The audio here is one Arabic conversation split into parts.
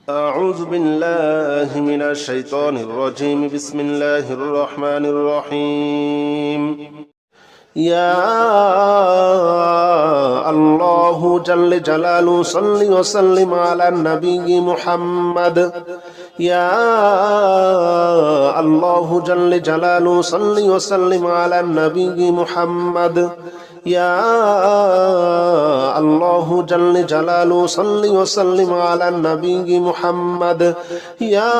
أعوذ بالله من الشيطان الرجيم بسم الله الرحمن الرحيم يا الله جل جلاله صل وسلم على النبي محمد يا الله جل جلاله صل وسلم على النبي محمد يا الله جل جلاله صل وسلم على النبي محمد يا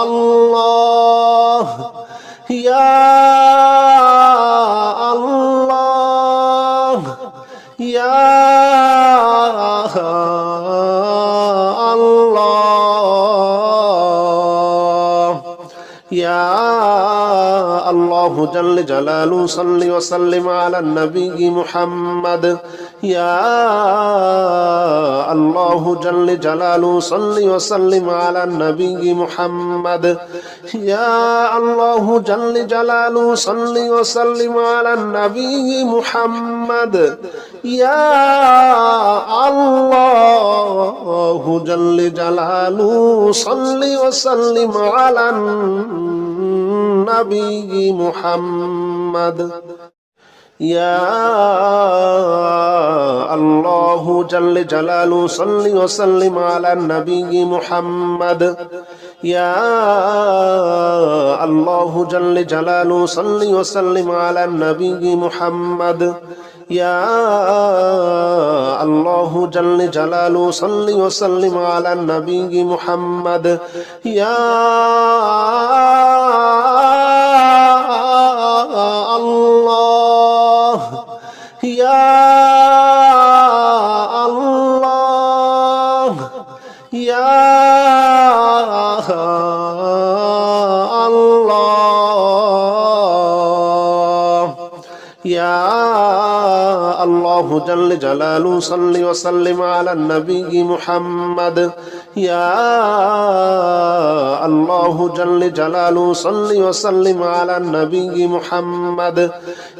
الله يا الله يا الله يا الله جل جلاله صل وسلم على النبي محمد يا الله جل جلاله صل وسلم على النبي محمد يا الله جل جلاله صل وسلم على النبي محمد يا الله جل جلاله صل وسلم على النبي محمد يا الله جل جلاله صل وسلم على النبي محمد يا الله جل جلاله صل وسلم على النبي محمد يا الله جل جلاله صل وسلم على النبي محمد يا الله يا الله يا الله يا الله جل جلاله صل وسلم على النبي محمد يا الله جل جلاله صل وسلم على النبي محمد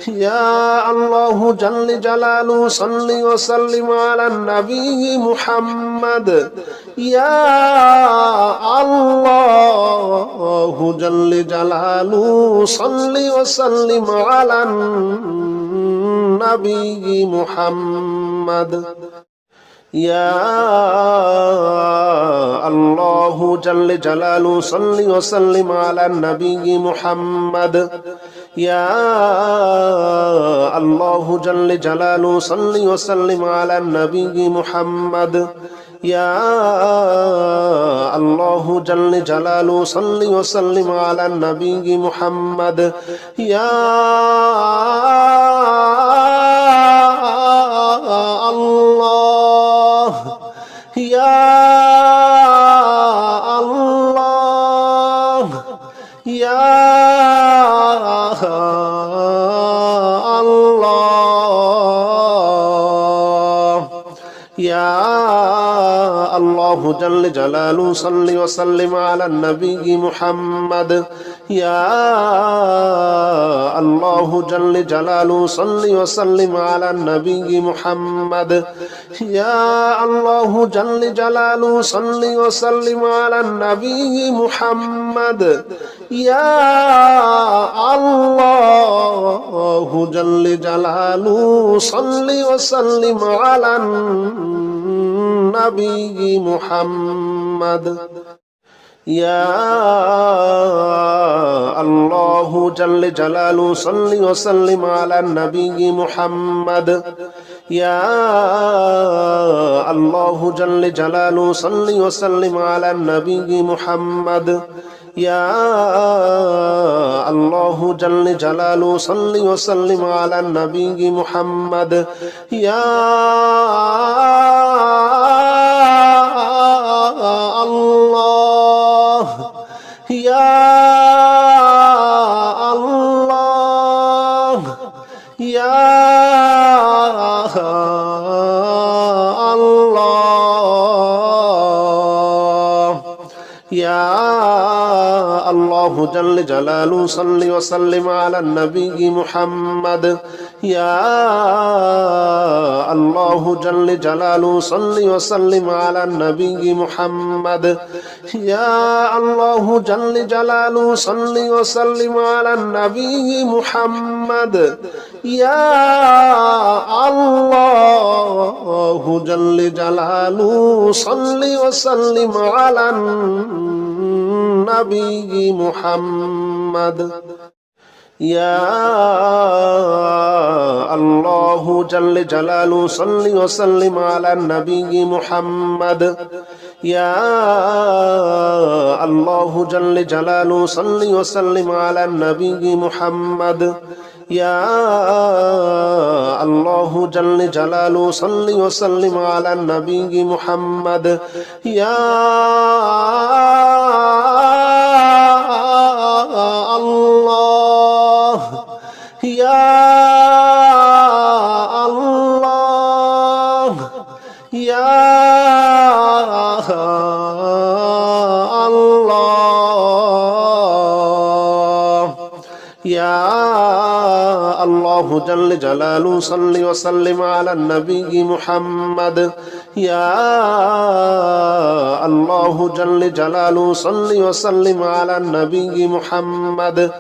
يا الله جل جلاله صل وسلم على النبي محمد يا الله جل جلاله صل وسلم على النبي محمد يا الله جل جلاله صل وسلم على النبي محمد يا الله جل جلاله صل وسلم على النبي محمد يا الله جل جلاله صل وسلم على النبي محمد يا الله يا الله يا الله يا الله جل جلاله صل وسلم على النبي محمد يا الله جل جلاله صل وسلم على النبي محمد يا الله جل جلاله صل وسلم على النبي محمد يا الله جل جلاله صل وسلم على النبي محمد يا الله جل جلاله صل وسلم على النبي محمد يا الله جل جلاله صل وسلم على النبي محمد يا الله جل جلاله صل وسلم على النبي محمد يا الله يا الله يا الله يا الله جل جلاله صل وسلم على النبي محمد يا الله جل جلاله صل وسلم على النبي محمد يا الله جل جلاله صل وسلم على النبي محمد يا الله جل جلاله صل وسلم على النبي محمد يا الله جل جلاله صل وسلم على النبي محمد يا الله جل جلاله صل وسلم على النبي محمد يا الله جل جلاله صل وسلم على النبي محمد يا الله يا الله يا الله يا الله جل جلاله صل وسلم على النبي محمد يا الله جل جلاله صل وسلم على النبي محمد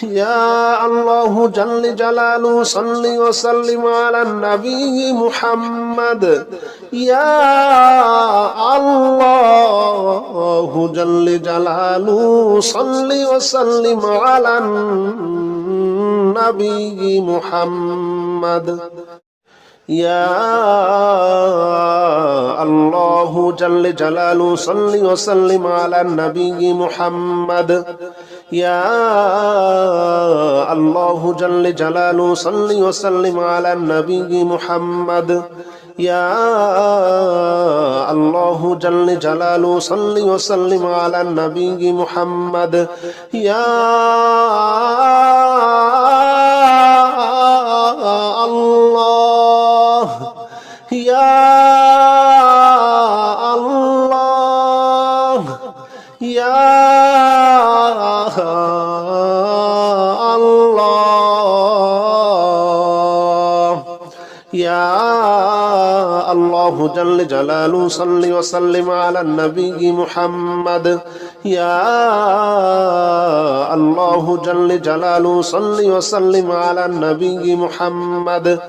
يا الله جل جلاله صل وسلم على النبي محمد يا الله جل جلاله صل وسلم على النبي محمد يا الله جل جلاله صل وسلم على النبي محمد يا الله جل جلاله صل وسلم على النبي محمد يا الله جل جلاله صل وسلم على النبي محمد يا الله يا الله يا الله يا الله جل جلاله صل وسلم على النبي محمد يا الله جل جلاله صل وسلم على النبي محمد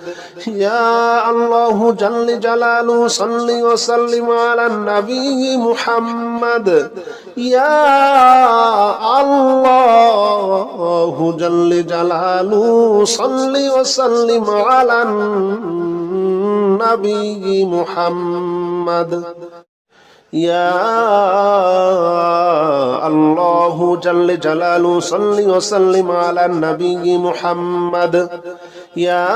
يا الله جل جلاله صل وسلم على النبي محمد يا الله جل جلاله صل وسلم على النبي محمد يا الله جل جلاله صل وسلم على النبي محمد يا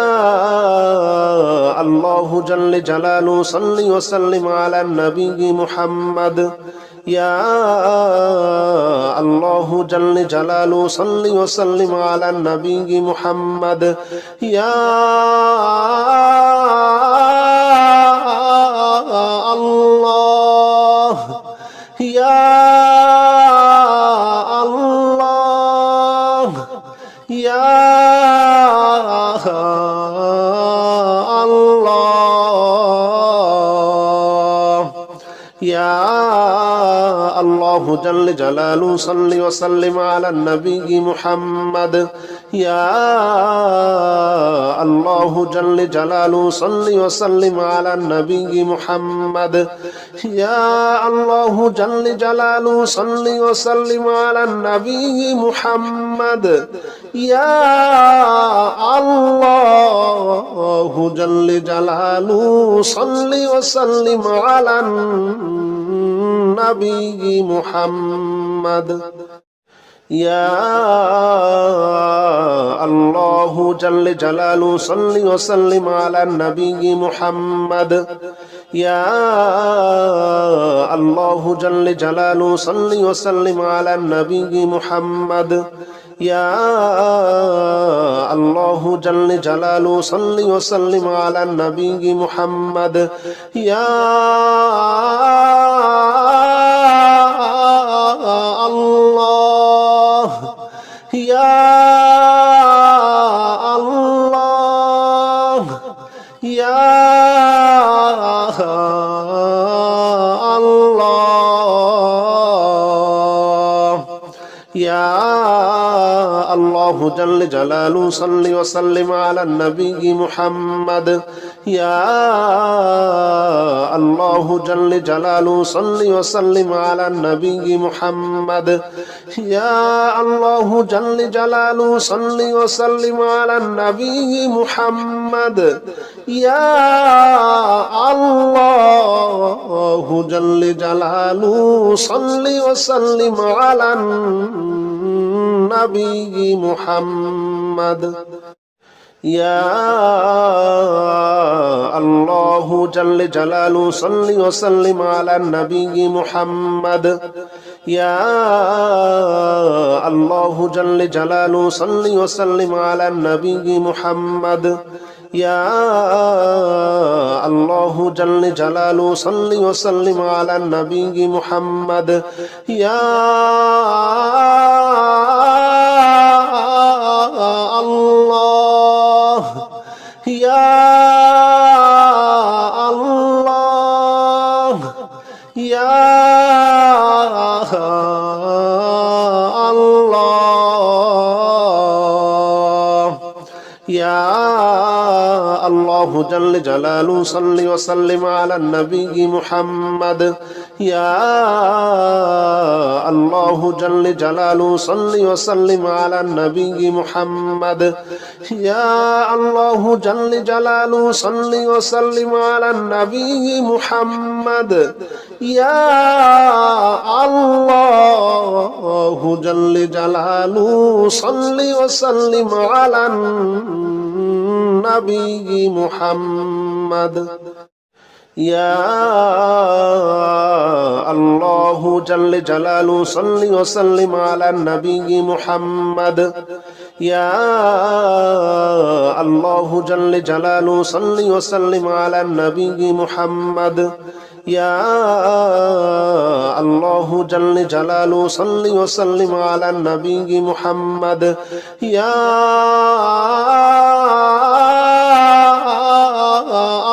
الله جل جلاله صل وسلم على النبي محمد يا الله جل جلاله صل وسلم على النبي محمد يا الله يا الله يا الله يا الله جل جلاله صل وسلم على النبي محمد يا الله جل جلاله صل وسلم على النبي محمد يا الله جل جلاله صل وسلم على النبي محمد يا الله جل جلاله صل وسلم على النبي محمد يا الله جل جلاله صل وسلم على النبي محمد يا الله جل جلاله صل وسلم على النبي محمد يا الله جل جلاله صل وسلم على النبي محمد يا الله يا الله الله جل جلاله صل وسلم على النبي محمد يا الله جل جلاله صل وسلم على النبي محمد يا الله جل جلاله صل وسلم على النبي محمد يا الله جل جلاله صل وسلم على النبي محمد يا الله جل جلاله صل وسلم على النبي محمد يا الله جل جلاله صل وسلم على النبي محمد يا الله جل جلاله صل وسلم على النبي محمد يا الله يا الله يا الله يا الله جل جلاله صل وسلم على النبي محمد يا الله جل جلاله صل وسلم على النبي محمد يا الله جل جلاله صل وسلم على النبي محمد يا الله جل جلاله صل وسلم على النبي محمد يا الله جل جلاله صل وسلم على النبي محمد يا الله جل جلاله صل وسلم على النبي محمد يا الله جل جلاله صل وسلم على النبي محمد يا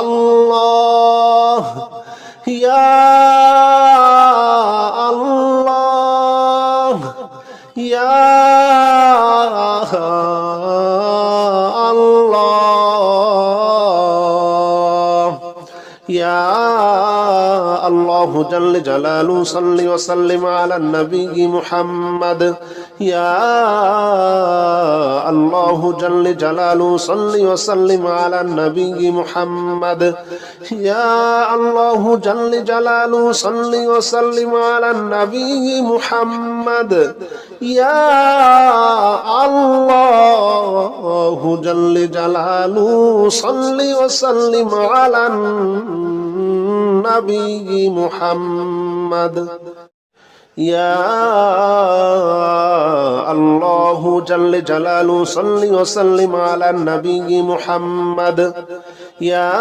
الله يا الله يا الله يا الله جل جلاله صل وسلم على النبي محمد يا الله جل جلاله صل وسلم على النبي محمد يا الله جل جلاله صل وسلم على النبي محمد يا الله جل جلاله صل وسلم على النبي محمد يا الله جل جلاله صل وسلم على النبي محمد يا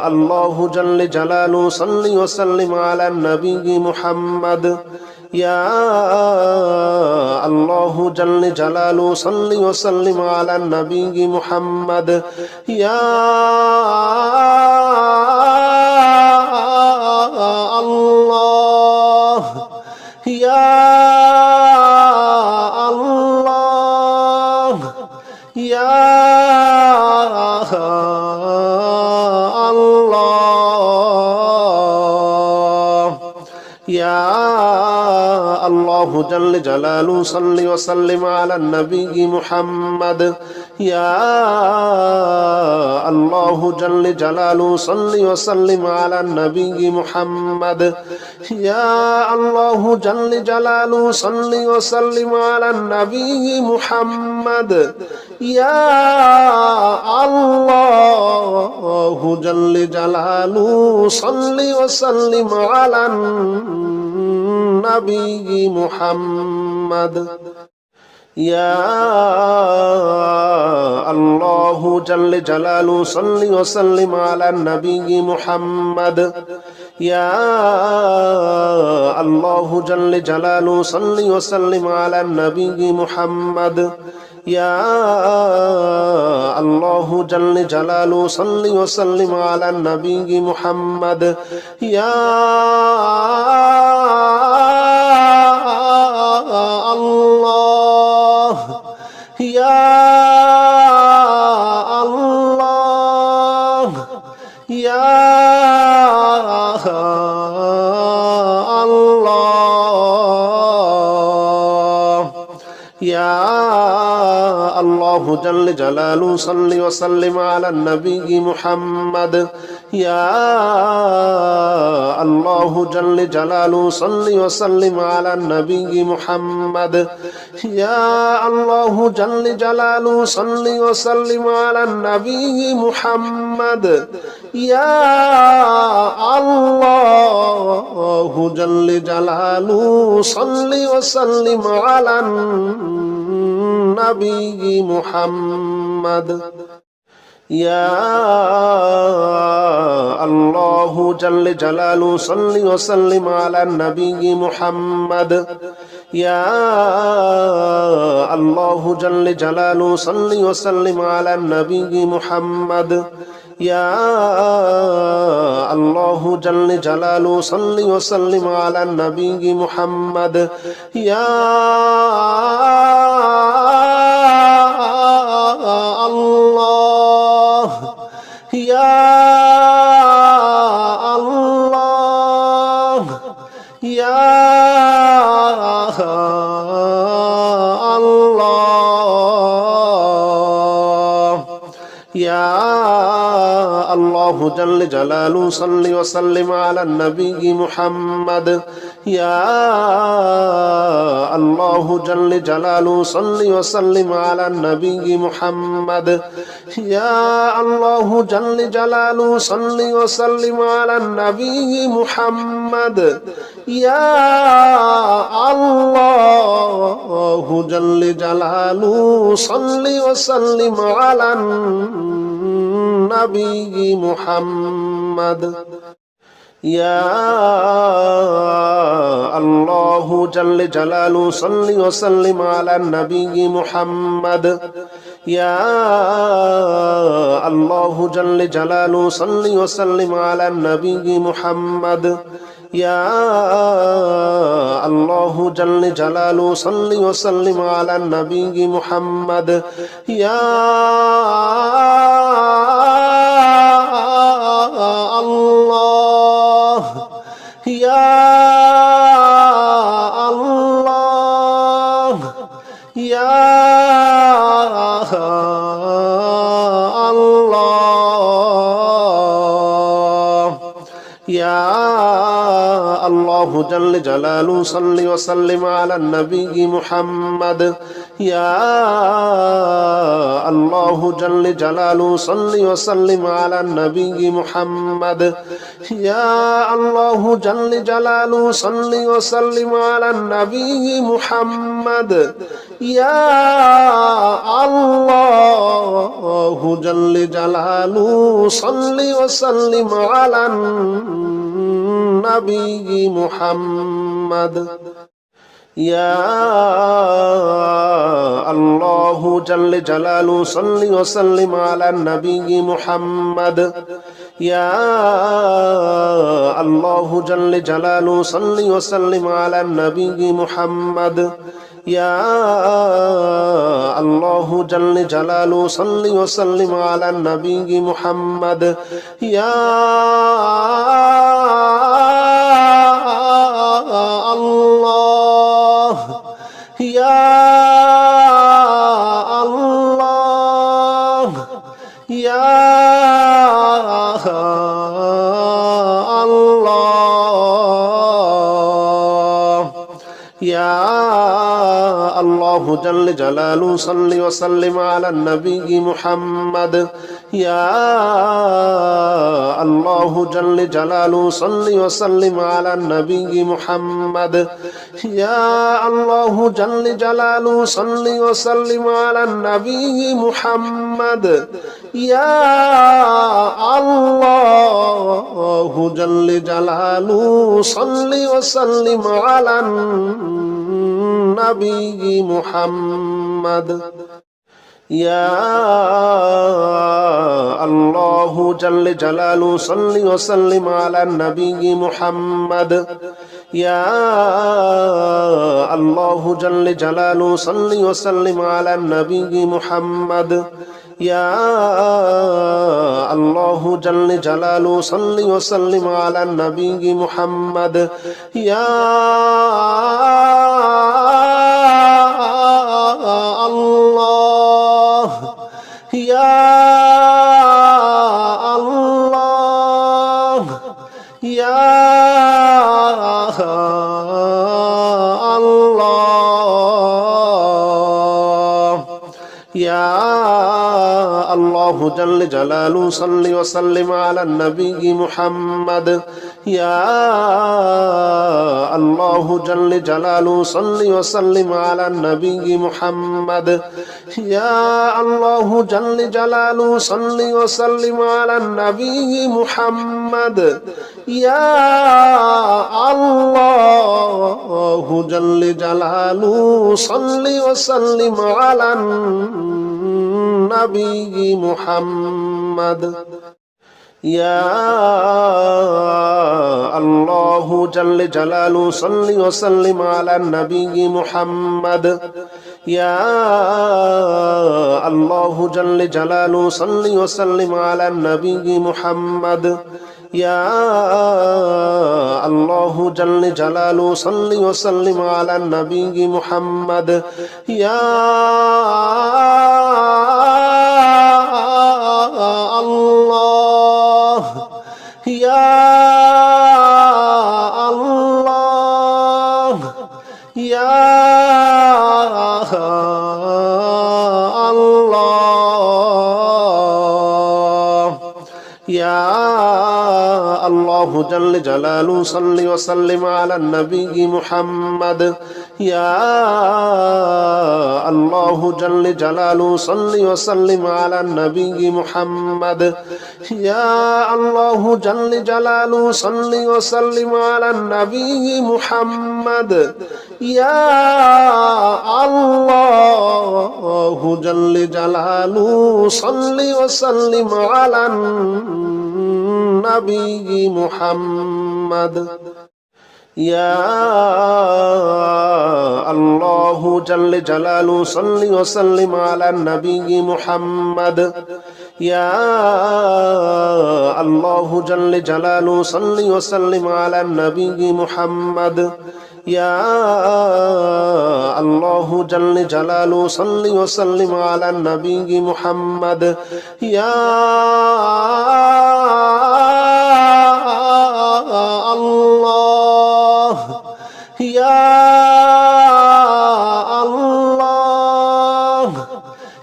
الله جل جلاله صل وسلم على النبي محمد يا الله جل جلاله صل وسلم على النبي محمد يا الله يا الله يا الله يا الله جل جلاله صل وسلم على النبي محمد يا الله جل جلاله صل وسلم على النبي محمد يا الله جل جلاله صل وسلم على النبي محمد يا الله جل جلاله صل وسلم على النبي محمد يا الله جل جلاله صل وسلم على النبي محمد يا الله جل جلاله صل وسلم على النبي محمد يا الله جل جلاله صل وسلم على النبي محمد يا الله ইয়া আল্লাহ ইয়া আল্লাহু জাল্লা জালালু সাল্লি ওয়া সাল্লিম আলা নবী মুহাম্মদ ইয়া আল্লাহু জাল্লা জালালু সাল্লি ওয়া সাল্লিম আলা নবী মুহাম্মদ ইয়া আল্লাহু জাল্লা জালালু সাল্লি ওয়া সাল্লিম আলা নবী মুহাম্মদ ইয়া আল্লাহু জাল্লা জালালু সাল্লি ওয়া সাল্লিম আলা নবী মুহাম্মদ ইয়া আল্লাহু জাল্লা জালালু সাল্লি ওয়া সাল্লিম আলা নবী মুহাম্মদ ইয়া আল্লাহু জাল্লা জালালু সাল্লি ওয়া সাল্লিম আলা নবী মুহাম্মদ ইয়া আল্লাহু জাল্লা জালালু সাল্লি ওয়া সাল্লিম আলা নবী মুহাম্মদ ইয়া আল্লাহ ইয়া আল্লাহ ইয়া আল্লাহ ইয়া আল্লাহু জাল্লা জালালু সাল্লি ওয়া সাল্লিম আলা নবী মুহাম্মদ ইয়া আল্লাহু জাল্লা জালালু সাল্লি ওয়া সাল্লিম আলা নবী মুহাম্মদ ইয়া আল্লাহু জাল্লা জালালু সাল্লি ওয়া সাল্লিম আলা নবী মুহাম্মদ ইয়া আল্লাহু জাল্লা জালালু সাল্লি ওয়া সাল্লিম আলা নবী মুহাম্মদ ইয়া আল্লাহু জাল্লা জালালু সাল্লি ওয়া সাল্লিম আলা নবী মুহাম্মদ ইয়া আল্লাহু জাল্লা জালালু সাল্লি ওয়া সাল্লিম আলা নবী মুহাম্মদ ইয়া আল্লাহু জাল্লা জালালু সাল্লি ওয়া সাল্লিম আলা নবী মুহাম্মদ ইয়া আল্লাহ ইয়া আল্লাহ ইয়া আল্লাহ ইয়া আল্লাহু জাল্লা জালালু সাল্লি ওয়া সাল্লিম আলা নবী মুহাম্মদ ইয়া আল্লাহু জাল্লা জালালু সাল্লি ওয়া সাল্লিম আলা নবী মুহাম্মদ ইয়া আল্লাহু জাল্লা জালালু সাল্লি ওয়া সাল্লিম আলা নবী মুহাম্মদ ইয়া আল্লাহু জাল্লা জালালু সাল্লি ওয়া সাল্লিম আলা নবী মুহাম্মদ ইয়া আল্লাহু জাল্লা জালালু সাল্লি ওয়া সাল্লিম আলা নবী মুহাম্মদ ইয়া আল্লাহু জাল্লা জালালু সাল্লি ওয়া সাল্লিম আলা নবী মুহাম্মদ ইয়া আল্লাহু জাল্লা জালালু সাল্লি ওয়া সাল্লিম আলা নবী মুহাম্মদ ইয়া আল্লাহ ইয়া আল্লাহ ইয়া আল্লাহ ইয়া আল্লাহু জাল্লা জালালু সাল্লি ওয়া সাল্লিম আলা নবী মুহাম্মদ ইয়া আল্লাহু জাল্লা জালালু সাল্লি ওয়া সাল্লিম আলা নবী মুহাম্মদ ইয়া আল্লাহু জাল্লা জালালু সাল্লি ওয়া সাল্লিম আলা নবী মুহাম্মদ ইয়া আল্লাহু জাল্লা জালালু সাল্লি ওয়া সাল্লিম আলা নবী মুহাম্মদ ইয়া আল্লাহু জাল্লা জালালু সাল্লি ওয়া সাল্লিম আলা নবী মুহাম্মদ ইয়া আল্লাহু জাল্লা জালালু সাল্লি ওয়া সাল্লিম আলা নবী মুহাম্মদ يا الله جل جلاله صل وسلم على النبي محمد يا الله يا الله يا الله يا الله جل جلاله صل وسلم على النبي محمد يا الله جل جلاله صل وسلم على النبي محمد يا الله جل جلاله صل وسلم على النبي محمد يا الله جل جلاله صل وسلم على النبي محمد يا الله جل جلاله صل وسلم على النبي محمد يا الله جل جلاله صل وسلم على النبي محمد يا الله جل جلاله صل وسلم على النبي محمد يا الله يا الله يا الله يا الله جل جلاله صل وسلم على النبي محمد يا الله جل جلاله صل وسلم على النبي محمد يا الله جل جلاله صل وسلم على النبي محمد يا الله جل جلاله صل وسلم على النبي محمد يا الله جل جلاله صل وسلم على النبي محمد يا الله جل جلاله صل وسلم على النبي محمد يا الله جل جلاله صل وسلم على النبي محمد يا الله يا الله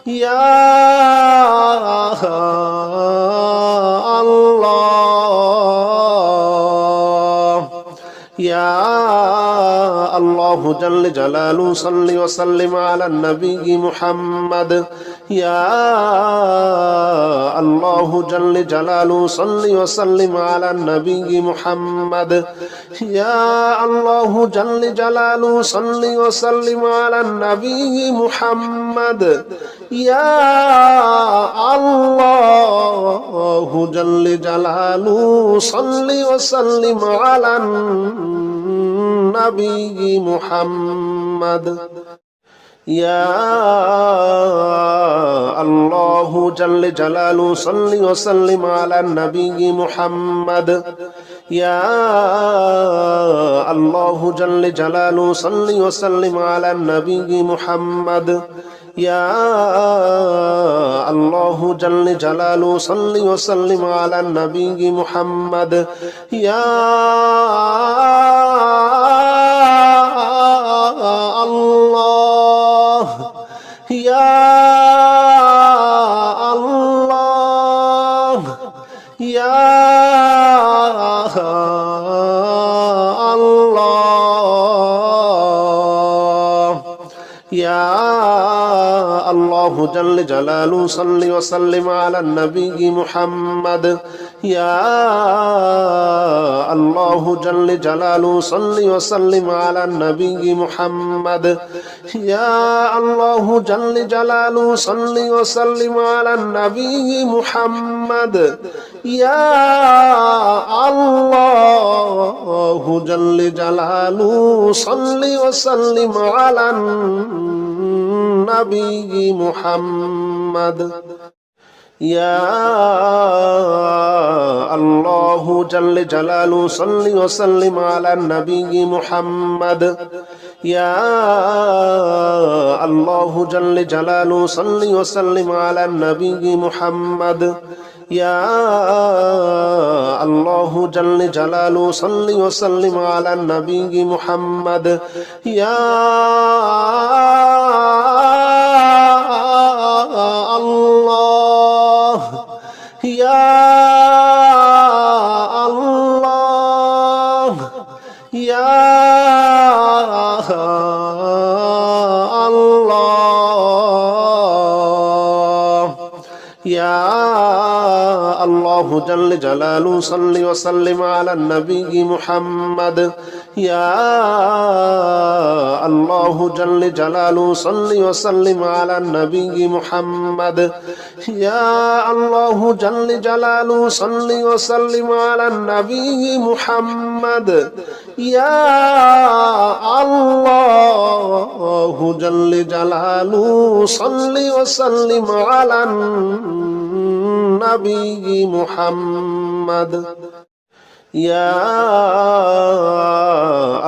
يا الله يا الله جل جلاله صل وسلم على النبي محمد يا الله جل جلاله صل وسلم على النبي محمد يا الله جل جلاله صل وسلم على النبي محمد يا الله جل جلاله صل وسلم على النبي محمد يا الله جل جلاله صل وسلم على النبي محمد يا الله جل جلاله صل وسلم على النبي محمد يا الله جل جلاله صل وسلم على النبي محمد يا الله يا الله يا الله يا الله جل جلاله صل وسلم على النبي محمد يا الله جل جلاله صل وسلم على النبي محمد يا الله جل جلاله صل وسلم على النبي محمد يا الله جل جلاله صل وسلم على النبي محمد يا الله جل جلاله صل وسلم على النبي محمد يا الله جل جلاله صل وسلم على النبي محمد يا الله جل جلاله صل وسلم على النبي محمد يا الله يا الله يا الله يا الله جل جلاله صل وسلم على النبي محمد يا الله جل جلاله صل وسلم على النبي محمد يا الله جل جلاله صل وسلم على النبي محمد يا الله جل جلاله صل وسلم على النبي محمد يا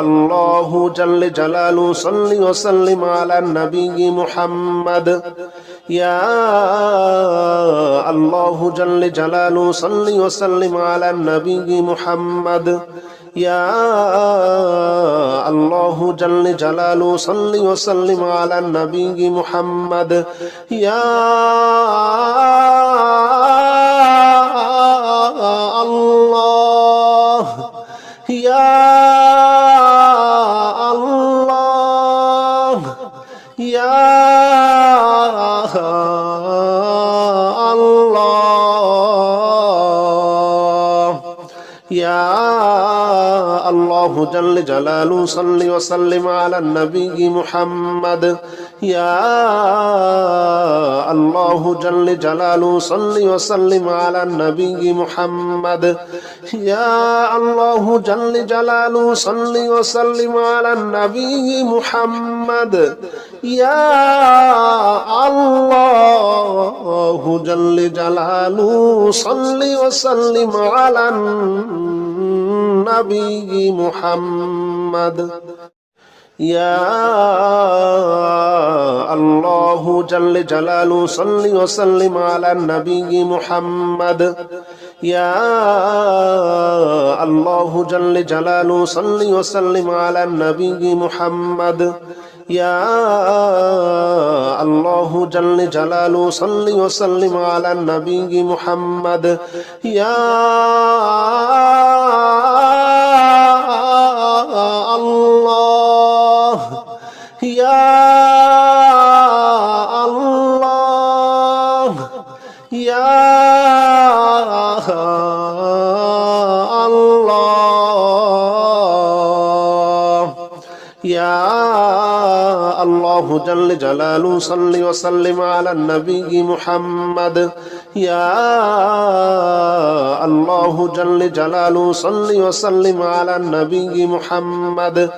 الله جل جلاله صل وسلم على النبي محمد يا الله جل جلاله صل وسلم على النبي محمد يا الله جل جلاله صل وسلم على النبي محمد يا الله يا الله يا الله يا الله جل جلاله صل وسلم على النبي محمد يا الله جل جلاله صل وسلم على النبي محمد يا الله جل جلاله صل وسلم على النبي محمد يا الله جل جلاله صل وسلم على النبي محمد يا الله جل جلاله صل وسلم على النبي محمد يا الله جل جلاله صل وسلم على النبي محمد يا الله جل جلاله صل وسلم على النبي محمد يا الله يا الله يا الله يا الله جل جلاله صل وسلم على النبي محمد يا الله جل جلاله صل وسلم على النبي محمد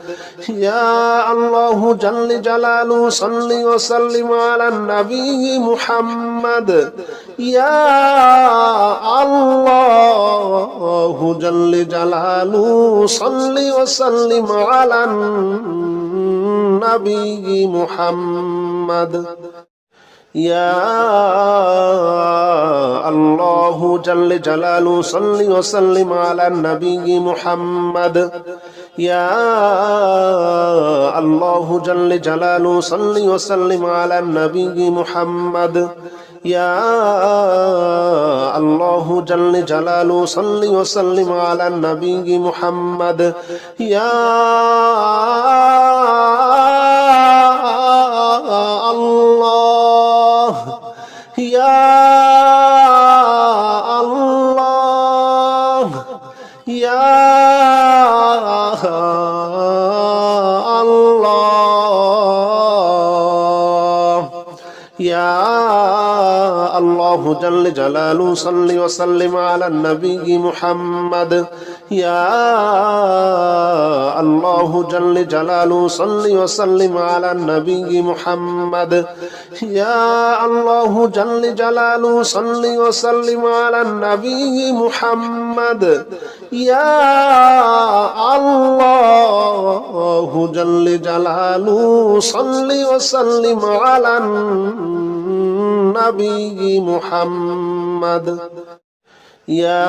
يا الله جل جلاله صل وسلم على النبي محمد يا الله جل جلاله صل وسلم على النبي محمد يا الله جل جلاله صل وسلم على النبي محمد يا الله جل جلاله صل وسلم على النبي محمد يا الله جل جلاله صل وسلم على النبي محمد يا الله يا الله يا الله يا الله الله جل جلاله صل وسلم على النبي محمد يا الله جل جلاله صل وسلم على النبي محمد يا الله جل جلاله صل وسلم على النبي محمد يا الله جل جلاله صل وسلم على النبي محمد يا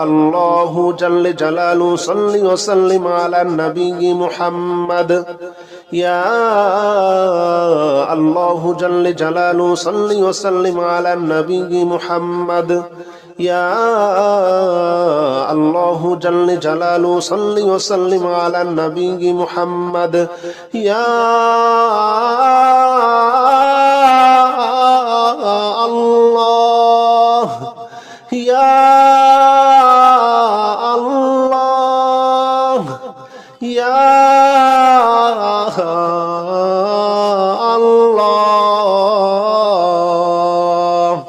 الله جل جلاله صل وسلم على النبي محمد يا الله جل جلاله صل وسلم على النبي محمد يا الله جل جلاله صل وسلم على النبي محمد يا الله يا الله يا الله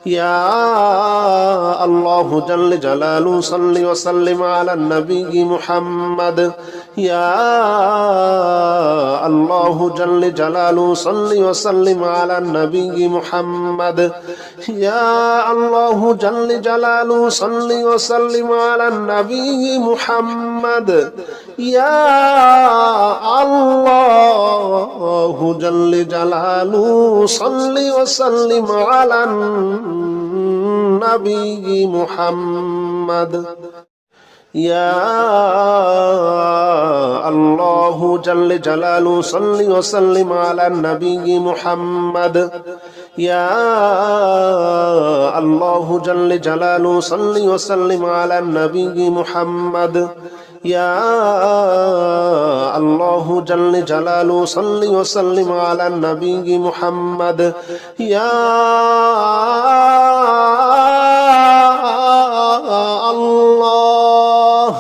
يا الله جل جلاله صل وسلم على النبي محمد يا الله جل جلاله صل وسلم على النبي محمد يا الله جل جلاله صل وسلم على النبي محمد يا الله جل جلاله صل وسلم على النبي محمد يا الله جل جلاله صل وسلم على النبي محمد يا الله جل جلاله صل وسلم على النبي محمد يا الله جل جلاله صل وسلم على النبي محمد يا الله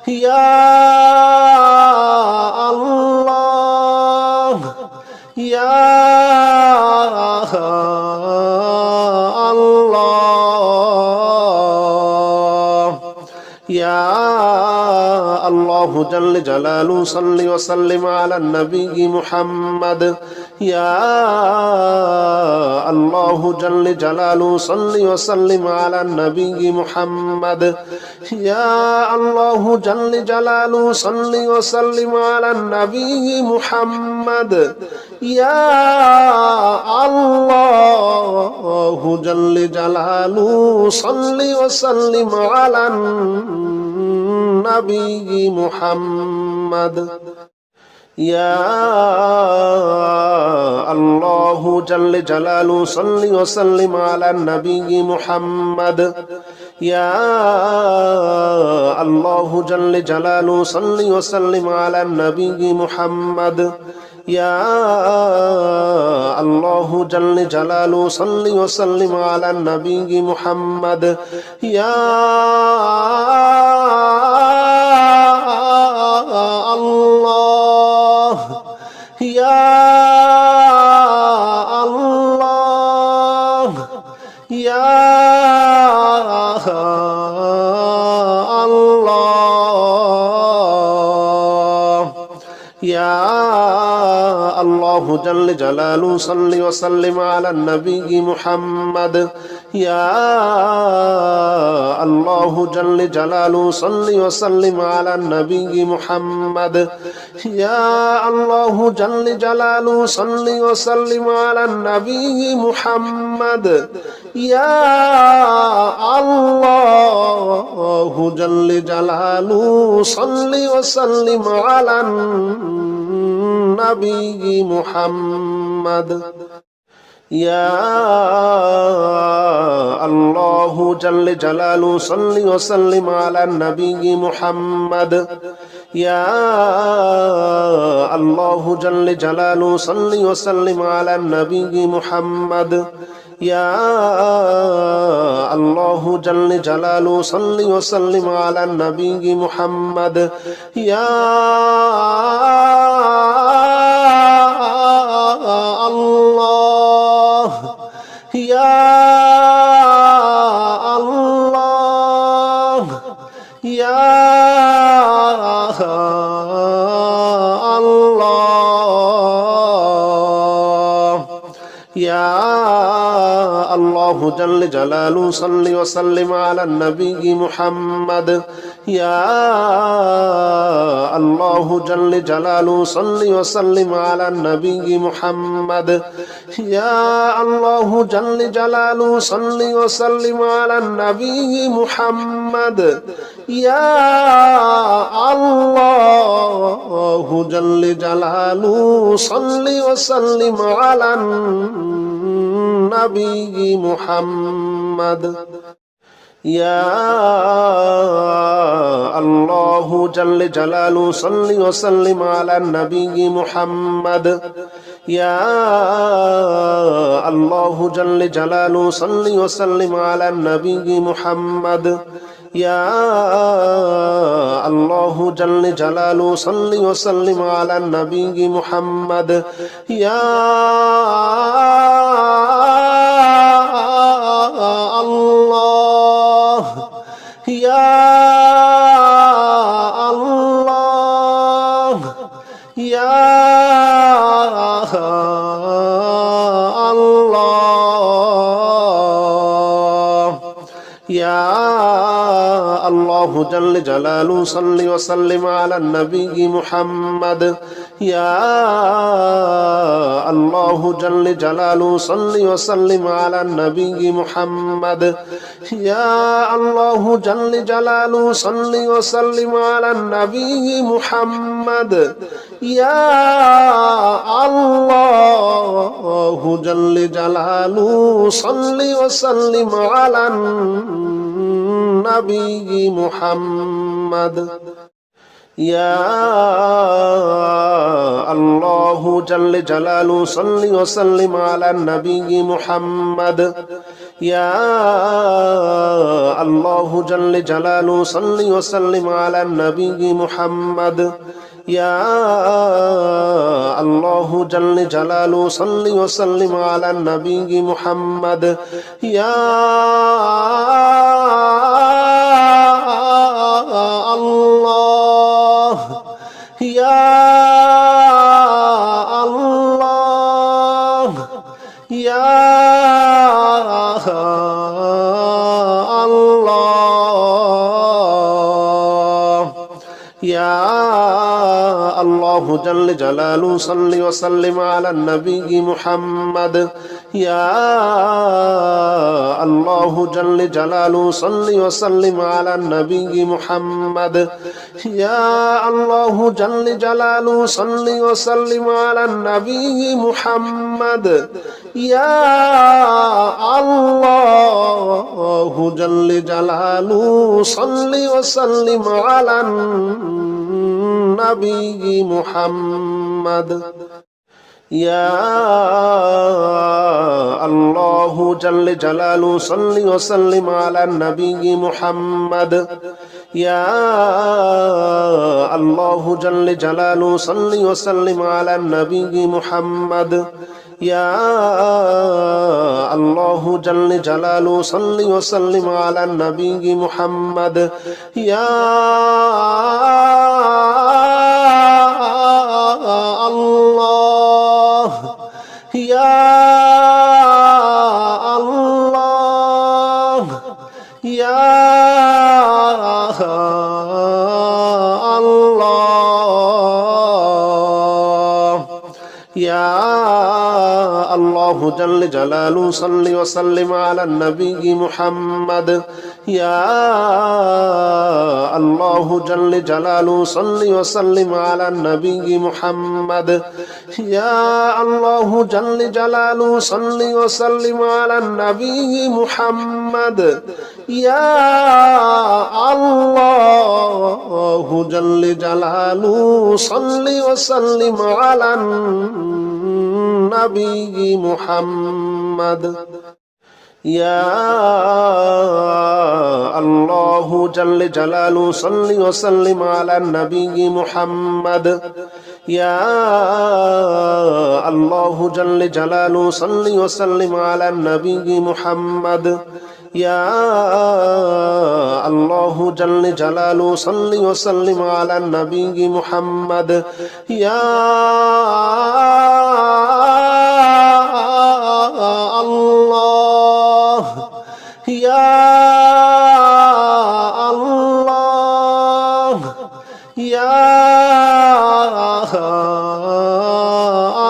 يا الله يا الله يا الله جل جلاله صل وسلم على النبي محمد يا الله جل جلاله صل وسلم على النبي محمد يا الله جل جلاله صل وسلم على النبي محمد يا الله جل جلاله صل وسلم على النبي محمد يا الله جل جلاله صل وسلم على النبي محمد يا الله جل جلاله صل وسلم على النبي محمد يا الله جل جلاله صل وسلم على النبي محمد يا الله يا الله يا الله يا الله جل جلاله صل وسلم على النبي محمد يا الله جل جلاله صل وسلم على النبي محمد يا الله جل جلاله صل وسلم على النبي محمد يا الله جل جلاله صل وسلم على النبي محمد يا الله جل جلاله صل وسلم على النبي محمد يا الله جل جلاله صل وسلم على النبي محمد يا الله جل جلاله صل وسلم على النبي محمد يا الله ইয়া আল্লাহ ইয়া আল্লাহু জাল্লে জালালু সাল্লি ওয়া সাল্লিম আলা নবী মুহাম্মদ ইয়া আল্লাহু জাল্লে জালালু সাল্লি ওয়া সাল্লিম আলা নবী মুহাম্মদ ইয়া আল্লাহু জাল্লে জালালু সাল্লি ওয়া সাল্লিম আলা নবী মুহাম্মদ ইয়া আল্লাহু জাল্লে জালালু সাল্লি ওয়া সাল্লিম আলা নবী মুহাম্মদ ইয়া আল্লাহু জাল্লে জালালু সাল্লি ওয়া সাল্লিম আলা নবী মুহাম্মদ ইয়া আল্লাহু জাল্লে জালালু সাল্লি ওয়া সাল্লিম আলা নবী মুহাম্মদ ইয়া আল্লাহু জাল্লে জালালু সাল্লি ওয়া সাল্লিম আলা নবী মুহাম্মদ ইয়া আল্লাহ ইয়া আল্লাহ ইয়া আল্লাহ ইয়া আল্লাহু জাল্লে জালালু সাল্লি ওয়া সাল্লিম আলা নবী মুহাম্মদ ইয়া আল্লাহু জাল্লে জালালু সাল্লি ওয়া সাল্লিম আলা নবী মুহাম্মদ ইয়া আল্লাহু জাল্লে জালালু সাল্লি ওয়া সাল্লিম আলা নবী মুহাম্মদ ইয়া আল্লাহু জাল্লে জালালু সাল্লি ওয়া সাল্লিম আলা নবী মুহাম্মদ ইয়া আল্লাহু জাল্লে জালালু সাল্লি ওয়া সাল্লিম আলা নবী মুহাম্মদ ইয়া আল্লাহু জাল্লে জালালু সাল্লি ওয়া সাল্লিম আলা নবী মুহাম্মদ ইয়া আল্লাহু জাল্লে জালালু সাল্লি ওয়া সাল্লিম আলা নবী মুহাম্মদ ইয়া আল্লাহ ইয়া আল্লাহ ইয়া আল্লাহ ইয়া আল্লাহু জাল্লে জালালু সাল্লি ওয়া সাল্লিম আলা নবী মুহাম্মদ ইয়া আল্লাহু জাল্লে জালালু সাল্লি ওয়া সাল্লিম আলা নবী মুহাম্মদ ইয়া আল্লাহু জাল্লে জালালু সাল্লি ওয়া সাল্লিম আলা নবী মুহাম্মদ ইয়া আল্লাহু জাল্লে জালালু সাল্লি ওয়া সাল্লিম আলা নবী মুহাম্মদ ইয়া আল্লাহু জাল্লে জালালু সাল্লি ওয়া সাল্লিম আলা নবী মুহাম্মদ ইয়া আল্লাহু জাল্লে জালালু সাল্লি ওয়া সাল্লিম আলা নবী মুহাম্মদ ইয়া আল্লাহু জাল্লে জালালু সাল্লি ওয়া সাল্লিম আলা নবী মুহাম্মদ ইয়া আল্লাহ ইয়া আল্লাহ ইয়া আল্লাহ ইয়া আল্লাহু জাল্লে জালালু সাল্লি ওয়া সাল্লিম আলা নবী মুহাম্মদ ইয়া আল্লাহু জাল্লে জালালু সাল্লি ওয়া সাল্লিম আলা নবী মুহাম্মদ ইয়া আল্লাহু জাল্লে জালালু সাল্লি ওয়া সাল্লিম আলা নবী মুহাম্মদ ইয়া আল্লাহু জাল্লে জালালু সাল্লি ওয়া সাল্লিম আলা নবী মুহাম্মদ ইয়া আল্লাহু জাল্লে জালালু সাল্লি ওয়া সাল্লিম আলা নবী মুহাম্মদ ইয়া আল্লাহু জাল্লে জালালু সাল্লি ওয়া সাল্লিম আলা নবী মুহাম্মদ ইয়া আল্লাহু الله جل جلاله صل وسلم على النبي محمد يا الله يا الله يا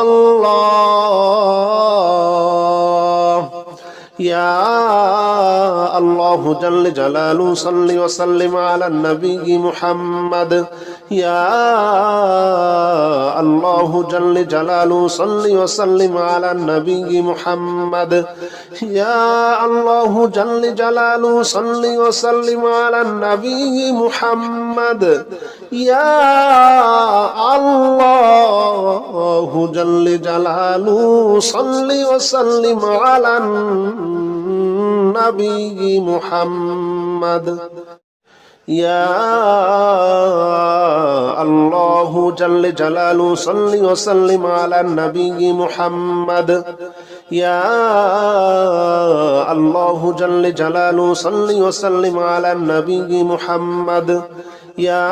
الله يا الله جل جلاله صل وسلم على النبي محمد يا الله جل جلاله صل وسلم على النبي محمد يا الله جل جلاله صل وسلم على النبي محمد يا الله جل جلاله صل وسلم على النبي محمد يا الله جل جلاله صل وسلم على النبي محمد يا الله جل جلاله صل وسلم على النبي محمد يا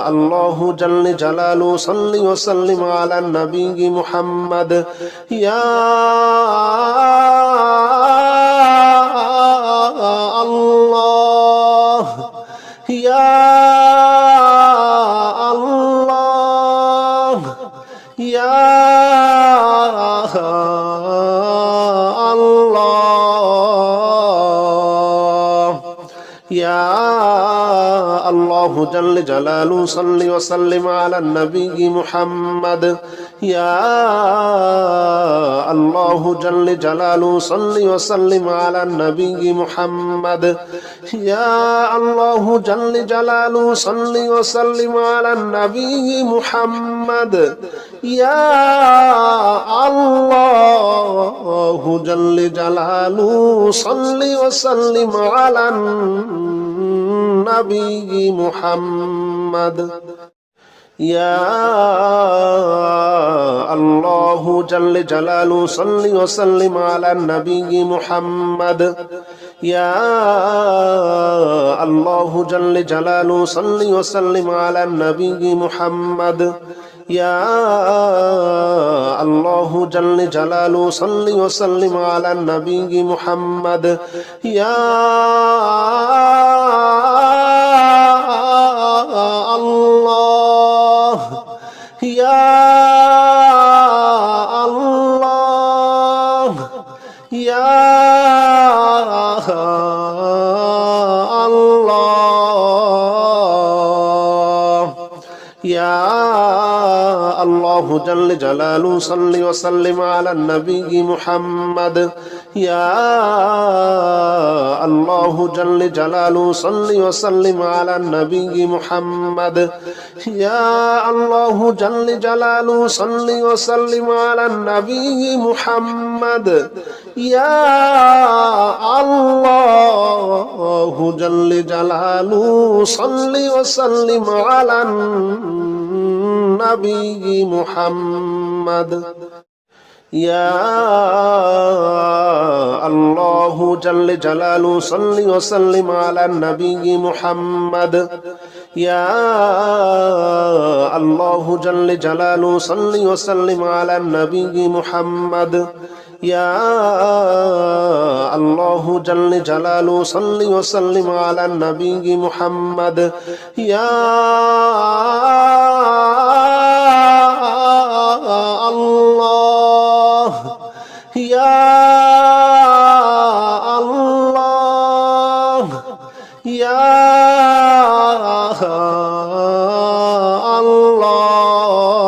الله جل جلاله صل وسلم على النبي محمد يا الله يا الله يا الله يا الله جل جلاله صل وسلم على النبي محمد يا الله جل جلاله صل وسلم على النبي محمد يا الله جل جلاله صل وسلم على النبي محمد يا الله جل جلاله صل وسلم على النبي محمد يا الله جل جلاله صل وسلم على النبي محمد يا الله جل جلاله صل وسلم على النبي محمد يا الله جل جلاله صل وسلم على النبي محمد يا الله يا الله يا الله يا الله جل جلاله صل وسلم على النبي محمد يا الله جل جلاله صل وسلم على النبي محمد يا الله جل جلاله صل وسلم على النبي محمد يا الله جل جلاله صل وسلم على النبي محمد يا الله جل جلاله صل وسلم على النبي محمد يا الله جل جلاله صل وسلم على النبي محمد يا الله جل جلاله صل وسلم على النبي محمد يا الله يا الله يا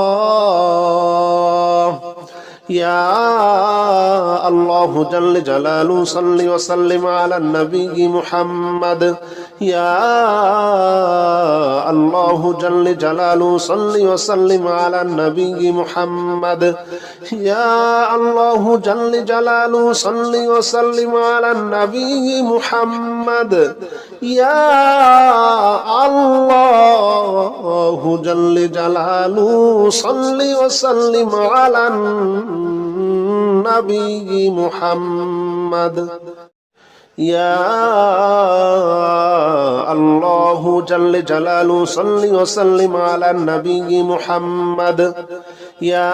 الله يا الله جل جلاله صل وسلم على النبي محمد يا الله جل جلاله صل وسلم على النبي محمد يا الله جل جلاله صل وسلم على النبي محمد يا الله جل جلاله صل وسلم على النبي محمد يا جل جلاله صل وسلم على النبي محمد يا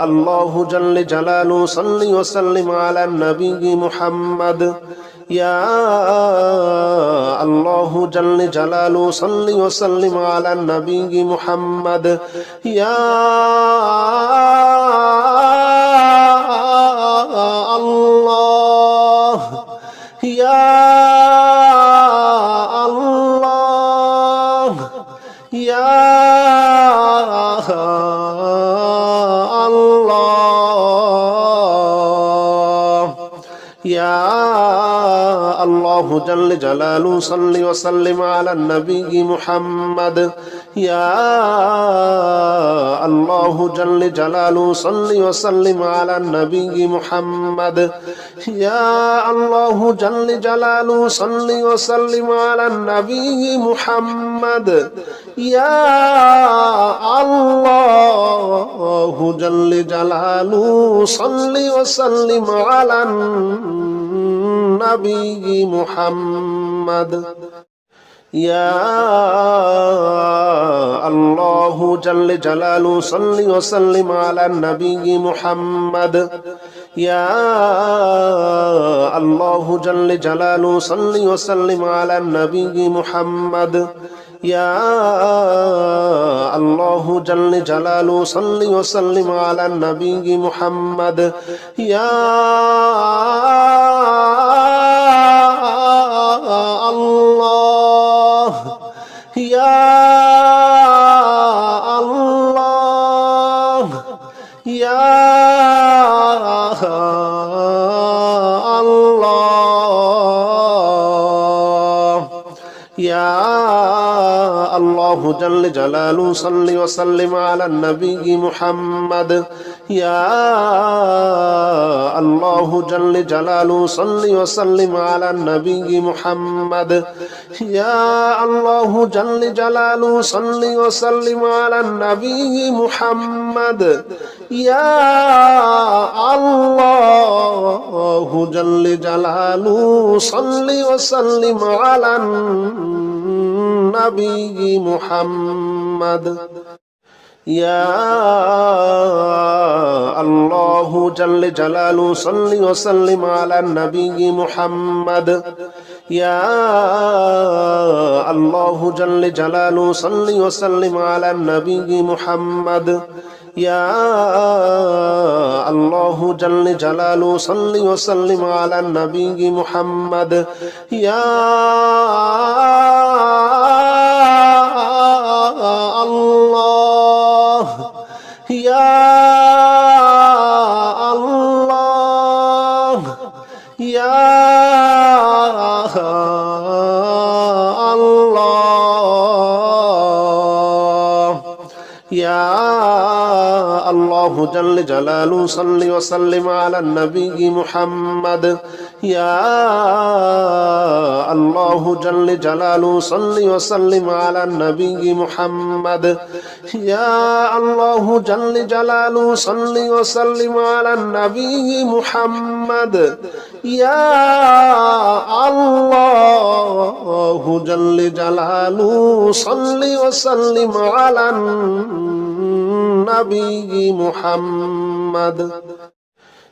الله جل جلاله صل وسلم على النبي محمد يا الله جل جلاله صل وسلم على النبي محمد يا الله يا الله يا الله يا الله جل جلاله صل وسلم على النبي محمد يا الله جل جلاله صل وسلم على النبي محمد يا الله جل جلاله صل وسلم على النبي محمد يا الله جل جلاله صل وسلم على النبي محمد يا الله جل جلاله صل وسلم على النبي محمد يا الله جل جلاله صل وسلم على النبي محمد يا الله جل جلاله صل وسلم على النبي محمد يا الله يا الله يا الله يا الله جل جلاله صل وسلم على النبي محمد يا الله جل جلاله صل وسلم على النبي محمد يا الله جل جلاله صل وسلم على النبي محمد يا الله جل جلاله صل وسلم على النبي محمد يا الله جل جلاله صل وسلم على النبي محمد يا الله جل جلاله صل وسلم على النبي محمد يا الله جل جلاله صل وسلم على النبي محمد يا الله يا الله يا الله يا الله جل جلاله صل وسلم على النبي محمد يا الله جل جلاله صل وسلم على النبي محمد يا الله جل جلاله صل وسلم على النبي محمد يا الله جل جلاله صل وسلم على النبي محمد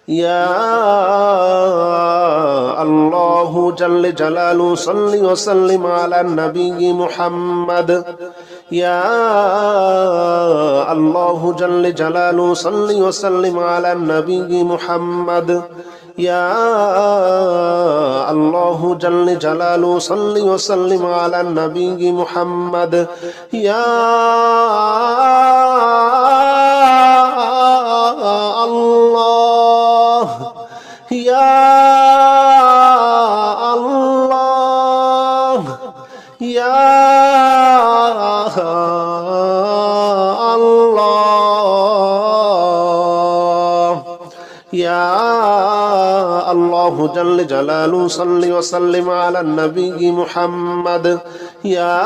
يا الله جل جلاله صل وسلم على النبي محمد يا الله جل جلاله صل وسلم على النبي محمد يا الله جل جلاله صل وسلم على النبي محمد يا الله يا الله يا الله يا الله جل جلاله صل وسلم على النبي محمد يا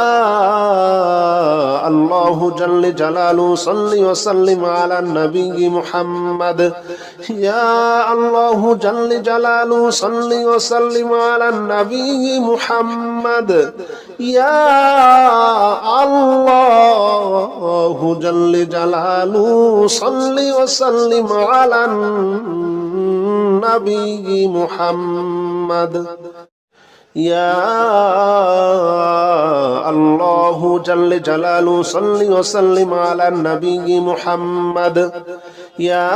الله جل جلاله صل وسلم على النبي محمد يا الله جل جلاله صل وسلم على النبي محمد يا الله جل جلاله صل وسلم على النبي محمد يا الله جل جلاله صل وسلم على النبي محمد يا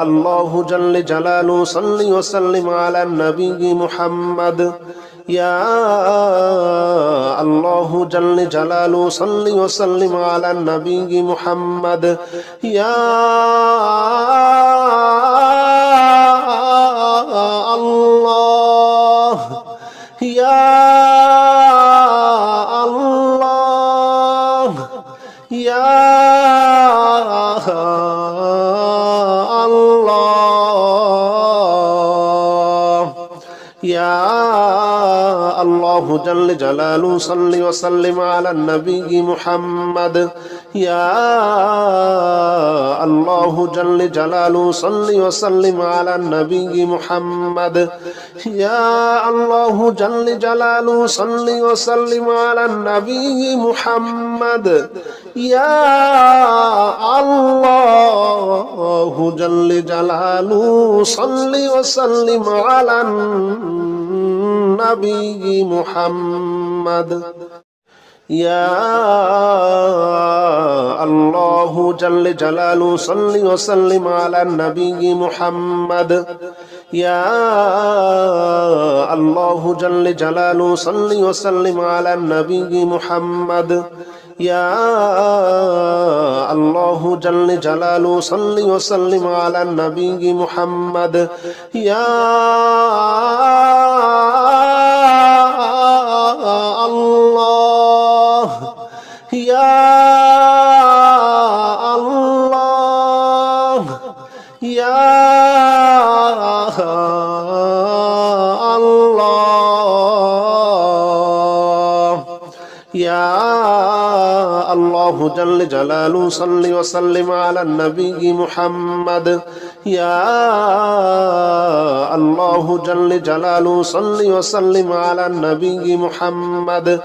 الله جل جلاله صل وسلم على النبي محمد يا الله جل جلاله صل وسلم على النبي محمد يا الله يا الله يا الله يا الله جل جلاله صل وسلم على النبي محمد يا الله جل جلاله صل وسلم على النبي محمد يا الله جل جلاله صل وسلم على النبي محمد يا الله جل جلاله صل وسلم على النبي محمد يا الله جل جلاله صل وسلم على النبي محمد يا الله جل جلاله صل وسلم على النبي محمد يا الله جل جلاله صل وسلم على النبي محمد يا الله يا الله يا الله يا الله جل جلاله صل وسلم على النبي محمد يا الله جل جلاله صل وسلم على النبي محمد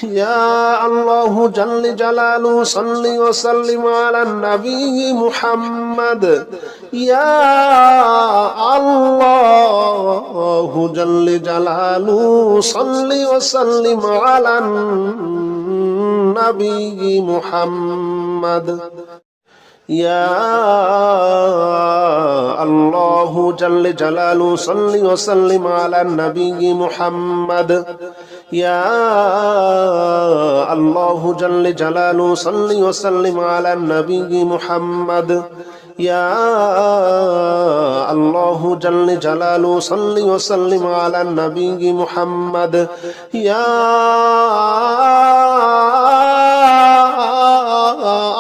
يا الله جل جلاله صل وسلم على النبي محمد يا الله جل جلاله صل وسلم على النبي محمد يا الله جل جلاله صل وسلم على النبي محمد يا الله جل جلاله صل وسلم على النبي محمد يا الله جل جلاله صل وسلم على النبي محمد يا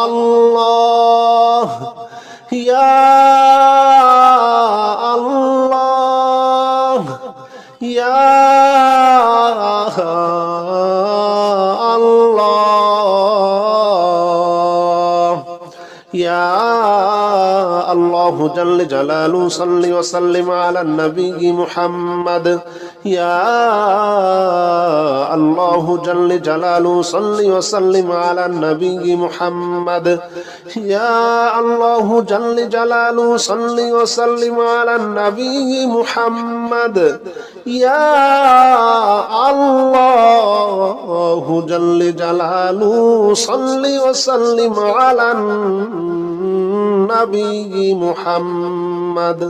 الله يا الله يا الله يا الله جل جلاله صل وسلم على النبي محمد يا الله جل جلاله صل وسلم على النبي محمد يا الله جل جلاله صل وسلم على النبي محمد يا الله جل جلاله صل وسلم على النبي محمد